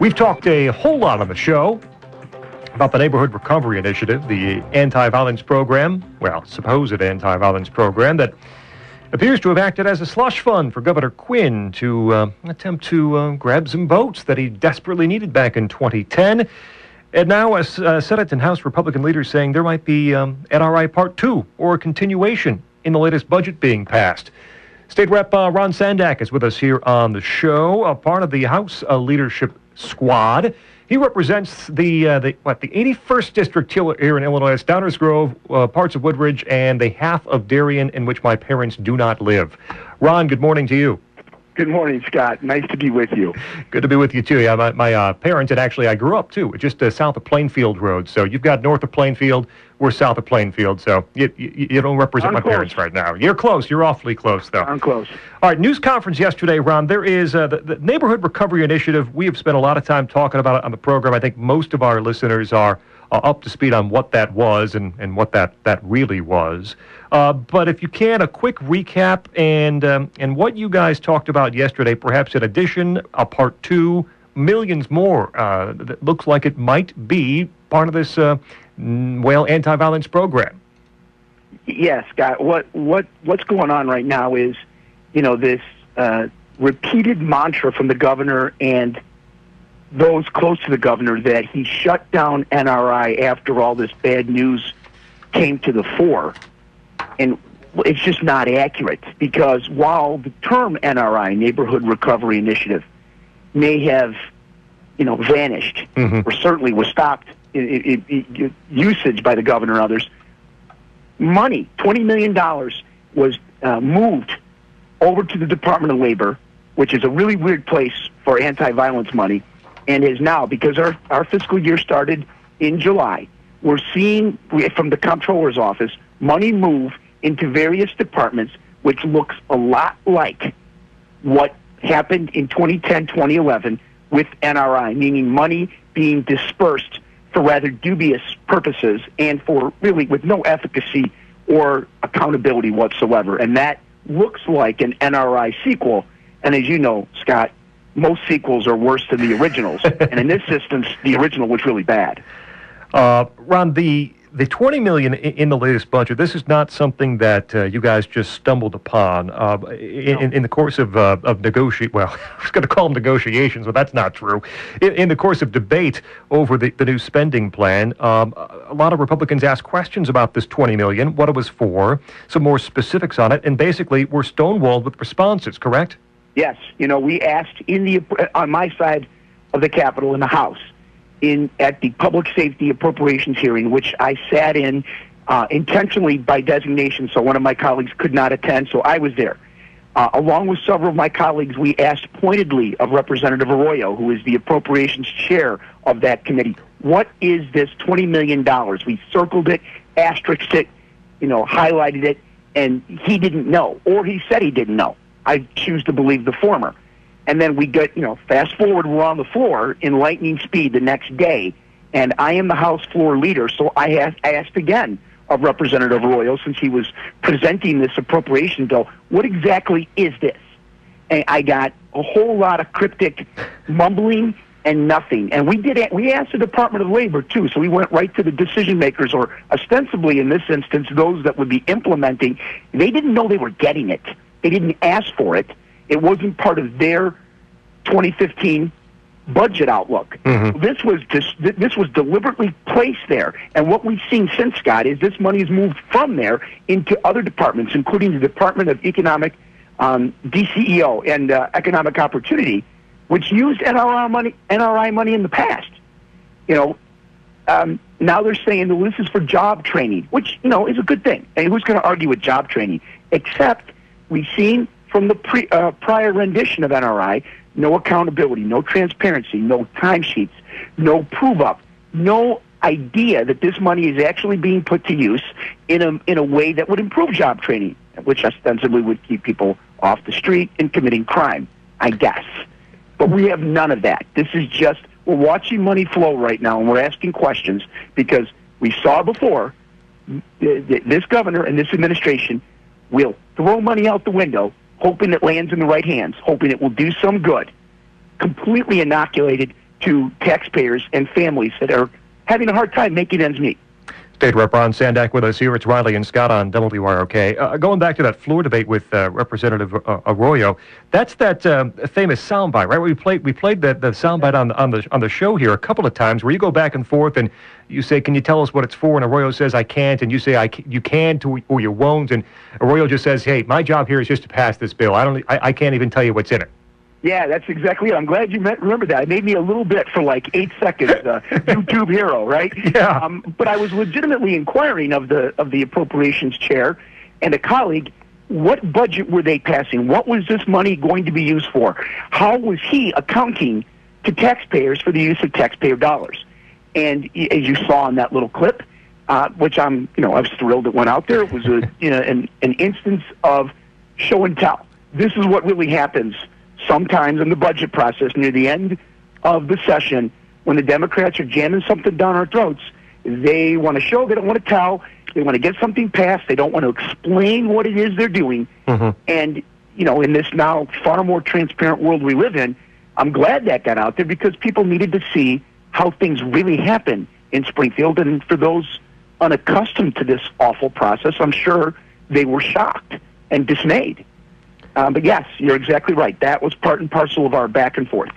We've talked a whole lot on the show about the Neighborhood Recovery Initiative, the anti-violence program, well, supposed anti-violence program that appears to have acted as a slush fund for Governor Quinn to attempt to grab some votes that he desperately needed back in 2010. And now Senate and House Republican leaders saying there might be NRI Part 2 or a continuation in the latest budget being passed. State Rep Ron Sandack is with us here on the show, a part of the House leadership squad. He represents the 81st district here in Illinois, Downers Grove, parts of Woodridge, and the half of Darien in which my parents do not live. Ron, good morning to you. Good morning, Scott. Nice to be with you. Good to be with you, too. Yeah, my parents, and actually I grew up, too, just south of Plainfield Road. So you've got north of Plainfield, we're south of Plainfield. So you don't represent my parents right now. You're close. You're awfully close, though. I'm close. All right, news conference yesterday, Ron. There is the Neighborhood Recovery Initiative. We have spent a lot of time talking about it on the program. I think most of our listeners are up to speed on what that was and what that really was. But if you can, a quick recap and what you guys talked about yesterday, perhaps in addition, a part 2, millions more. That looks like it might be part of this, anti-violence program. Yes, Scott. What's going on right now is, this repeated mantra from the governor and those close to the governor that he shut down NRI after all this bad news came to the fore. And it's just not accurate, because while the term NRI, Neighborhood Recovery Initiative, may have, vanished, or certainly was stopped in usage by the governor and others, money, $20 million, was moved over to the Department of Labor, which is a really weird place for anti-violence money, and is now, because our fiscal year started in July, we're seeing from the comptroller's office money move into various departments, which looks a lot like what happened in 2010, 2011 with NRI, meaning money being dispersed for rather dubious purposes and for really with no efficacy or accountability whatsoever. And that looks like an NRI sequel. And as you know, Scott, most sequels are worse than the originals. And in this instance, the original was really bad. Ron, the $20 million in the latest budget, this is not something that you guys just stumbled upon in the course of negotiate. Well, I was going to call them negotiations, but that's not true. In the course of debate over the new spending plan, a lot of Republicans asked questions about this $20 million, what it was for, some more specifics on it, and basically were stonewalled with responses, correct? Yes. We asked on my side of the Capitol in the House, at the Public Safety Appropriations hearing, which I sat in intentionally by designation, so one of my colleagues could not attend, so I was there. Along with several of my colleagues, we asked pointedly of Representative Arroyo, who is the Appropriations Chair of that committee, what is this $20 million? We circled it, asterisked it, highlighted it, and he didn't know, or he said he didn't know. I choose to believe the former. And then we get, fast forward, we're on the floor in lightning speed the next day, and I am the House floor leader, so I asked again of Representative Arroyo, since he was presenting this appropriation bill, what exactly is this? And I got a whole lot of cryptic mumbling and nothing. And we asked the Department of Labor, too, so we went right to the decision makers, or ostensibly in this instance, those that would be implementing. They didn't know they were getting it. They didn't ask for it. It wasn't part of their 2015 budget outlook. Mm-hmm. This was deliberately placed there. And what we've seen since, Scott, is this money has moved from there into other departments, including the Department of Economic DCEO and Economic Opportunity, which used NRI money in the past. Now they're saying that this is for job training, which is a good thing. And who's going to argue with job training? Except we've seen from the prior rendition of NRI, no accountability, no transparency, no timesheets, no prove-up, no idea that this money is actually being put to use in a way that would improve job training, which ostensibly would keep people off the street and committing crime, I guess. But we have none of that. This is just, we're watching money flow right now, and we're asking questions because we saw before this governor and this administration will throw money out the window, hoping it lands in the right hands, hoping it will do some good, completely inoculated to taxpayers and families that are having a hard time making ends meet. State Rep. Ron Sandack with us here. It's Riley and Scott on WROK. Going back to that floor debate with Representative Arroyo, that's that famous soundbite, right? We played the soundbite on the show here a couple of times, where you go back and forth and you say, "Can you tell us what it's for?" And Arroyo says, "I can't," and you say, "You can," or you won't, and Arroyo just says, "Hey, my job here is just to pass this bill. I can't even tell you what's in it." Yeah, that's exactly it. I'm glad you remember that. It made me a little bit for like 8 seconds, YouTube hero, right? Yeah. But I was legitimately inquiring of the appropriations chair and a colleague, what budget were they passing? What was this money going to be used for? How was he accounting to taxpayers for the use of taxpayer dollars? And as you saw in that little clip, which I was thrilled it went out there. It was an instance of show and tell. This is what really happens sometimes in the budget process near the end of the session, when the Democrats are jamming something down our throats. They want to show, they don't want to tell, they want to get something passed, they don't want to explain what it is they're doing. Mm-hmm. And, in this now far more transparent world we live in, I'm glad that got out there, because people needed to see how things really happen in Springfield. And for those unaccustomed to this awful process, I'm sure they were shocked and dismayed. But yes, you're exactly right. That was part and parcel of our back and forth.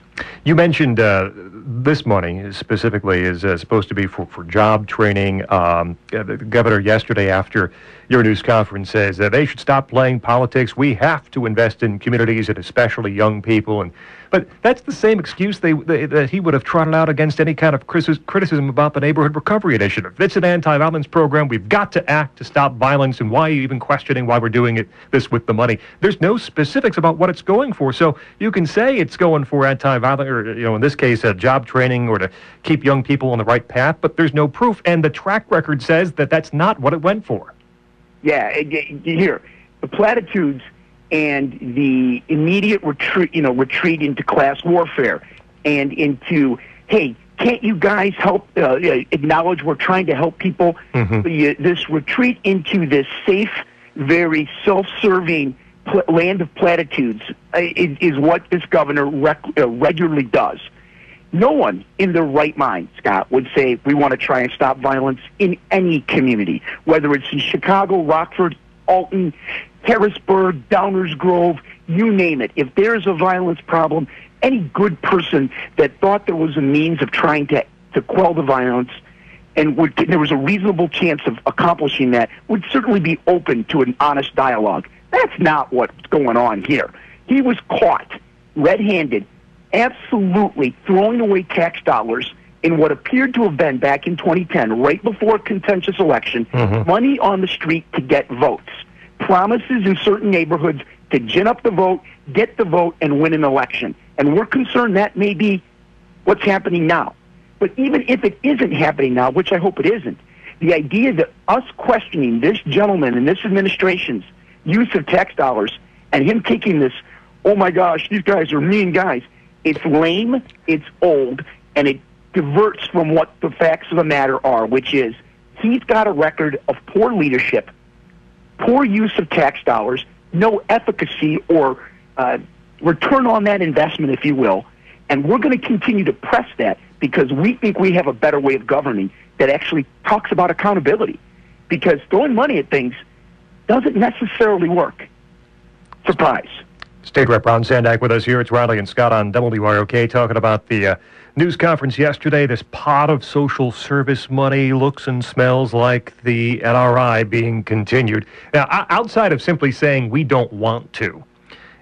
You mentioned this money specifically is supposed to be for job training. The governor yesterday, after your news conference, says that they should stop playing politics. We have to invest in communities and especially young people. But that's the same excuse that he would have trotted out against any kind of criticism about the Neighborhood Recovery Initiative. It's an anti-violence program. We've got to act to stop violence. And why are you even questioning why we're doing this with the money? There's no specifics about what it's going for. So you can say it's going for anti-violence, or in this case, job training, or to keep young people on the right path. But there's no proof, and the track record says that that's not what it went for. Yeah, here, the platitudes and the immediate retreat into class warfare and into, hey, can't you guys help acknowledge we're trying to help people? Mm-hmm. This retreat into this safe, very self-serving land of platitudes is what this governor regularly does. No one in their right mind, Scott, would say we want to try and stop violence in any community, whether it's in Chicago, Rockford, Alton, Harrisburg, Downers Grove, you name it. If there's a violence problem, any good person that thought there was a means of trying to quell the violence and there was a reasonable chance of accomplishing that would certainly be open to an honest dialogue. That's not what's going on here. He was caught red-handed, absolutely throwing away tax dollars in what appeared to have been, back in 2010, right before a contentious election, mm-hmm. money on the street to get votes. Promises in certain neighborhoods to gin up the vote, get the vote, and win an election. And we're concerned that may be what's happening now. But even if it isn't happening now, which I hope it isn't, the idea that us questioning this gentleman and this administration's use of tax dollars and him taking this, oh my gosh, these guys are mean guys, it's lame, it's old, and it diverts from what the facts of the matter are, which is he's got a record of poor leadership, poor use of tax dollars, no efficacy or return on that investment, if you will. And we're going to continue to press that because we think we have a better way of governing that actually talks about accountability. Because throwing money at things doesn't necessarily work. Surprise. State Rep. Ron Sandack with us here. It's Riley and Scott on WROK talking about the news conference yesterday. This pot of social service money looks and smells like the NRI being continued. Now, outside of simply saying we don't want to,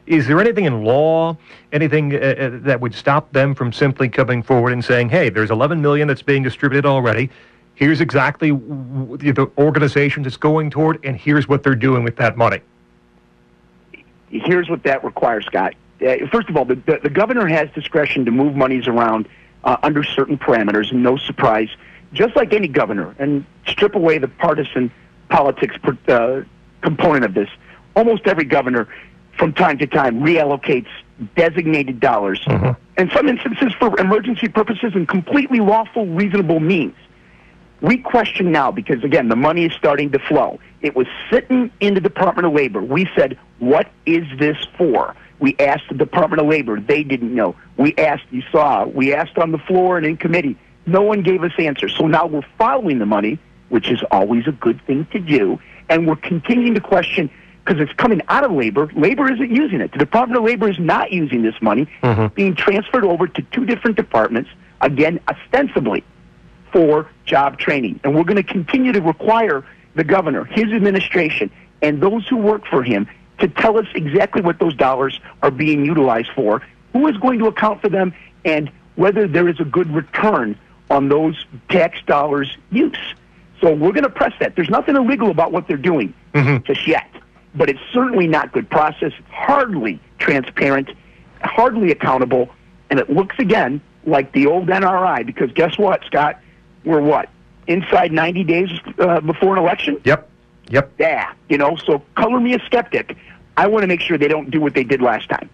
is there anything in law, anything that would stop them from simply coming forward and saying, hey, there's $11 million that's being distributed already. Here's exactly the organizations it's going toward, and here's what they're doing with that money. Here's what that requires, Scott. First of all, the governor has discretion to move monies around under certain parameters, and no surprise, just like any governor, and strip away the partisan politics component of this. Almost every governor, from time to time, reallocates designated dollars, mm-hmm. in some instances for emergency purposes and completely lawful, reasonable means. We question now because, again, the money is starting to flow. It was sitting in the Department of Labor. We said, what is this for? We asked the Department of Labor. They didn't know. We asked on the floor and in committee. No one gave us answers. So now we're following the money, which is always a good thing to do, and we're continuing to question because it's coming out of labor. Labor isn't using it. The Department of Labor is not using this money. Being transferred over to two different departments, again, ostensibly for job training. And we're going to continue to require the governor, his administration, and those who work for him to tell us exactly what those dollars are being utilized for, who is going to account for them, and whether there is a good return on those tax dollars' use. So we're going to press that. There's nothing illegal about what they're doing just yet. But it's certainly not good process, hardly transparent, hardly accountable, and it looks, again, like the old NRI, because guess what, Scott? We're what? Inside 90 days before an election? Yep. Yeah, so color me a skeptic. I want to make sure they don't do what they did last time.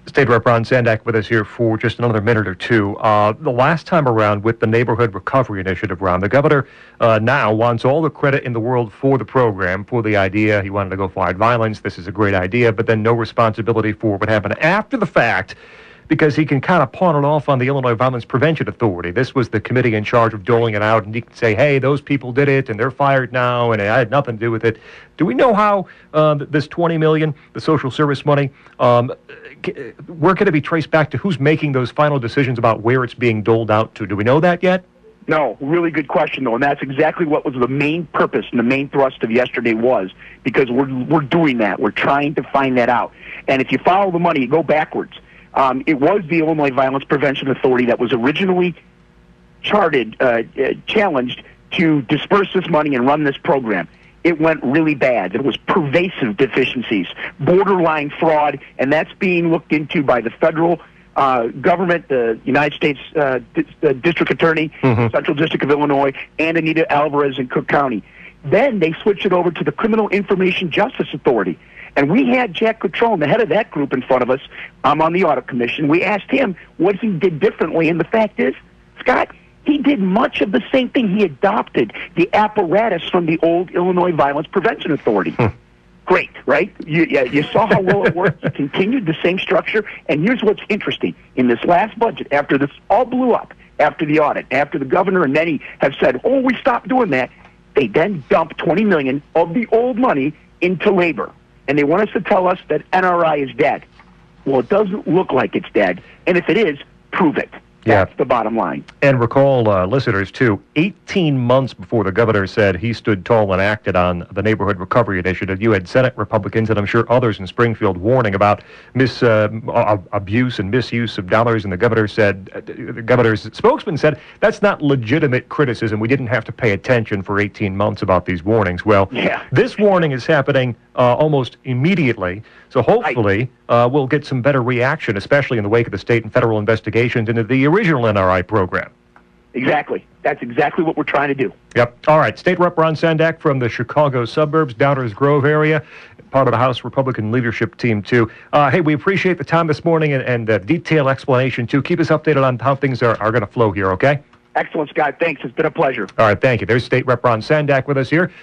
State Rep. Ron Sandack with us here for just another minute or two. The last time around with the Neighborhood Recovery Initiative, Ron, the governor now wants all the credit in the world for the program, for the idea. He wanted to go fight violence. This is a great idea, but then no responsibility for what happened after the fact, because he can kind of pawn it off on the Illinois Violence Prevention Authority. This was the committee in charge of doling it out, and he can say, hey, those people did it, and they're fired now, and I had nothing to do with it. Do we know how this $20 million, the social service money, where can it be traced back to? Who's making those final decisions about where it's being doled out to? Do we know that yet? No, really good question, though, and that's exactly what was the main purpose and the main thrust of yesterday was, because we're doing that. We're trying to find that out. And if you follow the money, you go backwards. It was the Illinois Violence Prevention Authority that was originally challenged to disperse this money and run this program. It went really bad. There was pervasive deficiencies, borderline fraud, and that's being looked into by the federal government, the United States District Attorney, Central District of Illinois, and Anita Alvarez in Cook County. Then they switched it over to the Criminal Information Justice Authority. And we had Jack Cutrone, the head of that group, in front of us. I'm on the Audit Commission. We asked him what he did differently, and the fact is, Scott, he did much of the same thing. He adopted the apparatus from the old Illinois Violence Prevention Authority. Great, right? You saw how well it worked. He continued the same structure. And here's what's interesting. In this last budget, after this all blew up, after the audit, after the governor and many have said, oh, we stopped doing that, they then dumped $20 million of the old money into labor. And they want us to tell us that NRI is dead. Well, it doesn't look like it's dead. And if it is, prove it. That's the bottom line. And recall, listeners, too, 18 months before the governor said he stood tall and acted on the Neighborhood Recovery Initiative, you had Senate Republicans and I'm sure others in Springfield warning about abuse and misuse of dollars. And the governor's spokesman said, that's not legitimate criticism. We didn't have to pay attention for 18 months about these warnings. Well, this warning is happening almost immediately. So hopefully we'll get some better reaction, especially in the wake of the state and federal investigations into the original NRI program. Exactly. That's exactly what we're trying to do. Yep. All right. State Rep. Ron Sandack from the Chicago suburbs, Downers Grove area, part of the House Republican leadership team, too. Hey, we appreciate the time this morning and the detailed explanation, too. Keep us updated on how things are going to flow here, okay? Excellent, Scott. Thanks. It's been a pleasure. All right. Thank you. There's State Rep. Ron Sandack with us here.